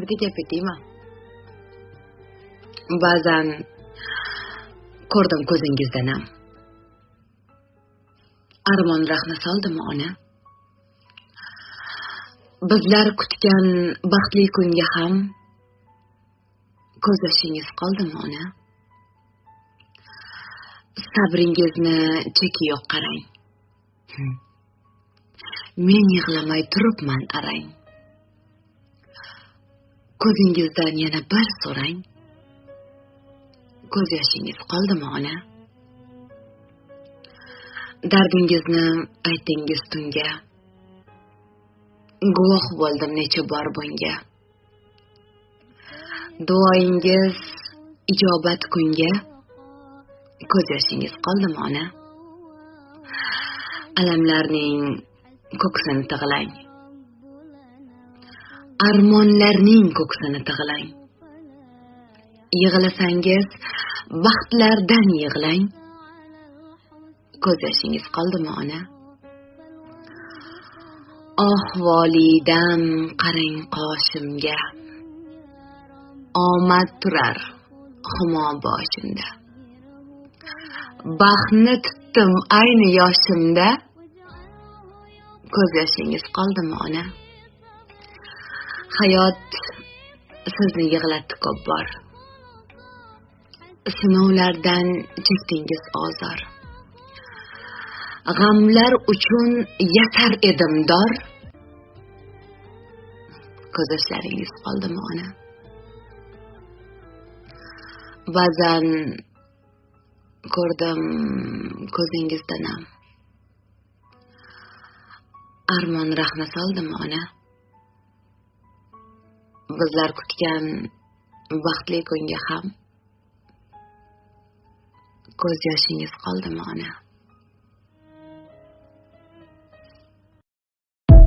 bitta gap aytaymi? Ba'zan ko'rdim ko'zingizda nam. Armon rahna soldimi ona? Bizlar kutgan baxtli kunga ham ko'z yoshingiz qoldimi ona? Sabringizni cheki yo'q qarang. Men yig'lamay turibman arang. Ko'zingizdan yana bir so'rang. Ko'z yoshingiz qoldimi ona? Dardingizni aytingiz tunga. Guvoh bo'ldim necha bor bunga. Duoyingiz ijobat kunga. Ko'z yoshingiz qoldimi ona? Alamlarning ko'ksini tig'lang. Armonlarning ko'ksini tig'lang. Yig'lasangiz baxtlardan yig'lang. Ko'z yoshingiz qoldimi ona? Oh volidam qarang qoshimga. Omad turar humo boshimda. Baxtni tutdim ayni yoshimda. Ko'z yoshingiz qoldimi ona? Hayot sizni yig'latdi ko'p bor. Sinovlardan chekdingiz ozor. G'amlar uchun yatar edim dor. Ko'z yoshlaringiz qoldimi ona? Ba'zan ko'rdim ko'zingizda nam. Armon rahna soldimi ona? Bizlar kutgan baxtli kunga ham ko'z yoshingiz qoldimi ona?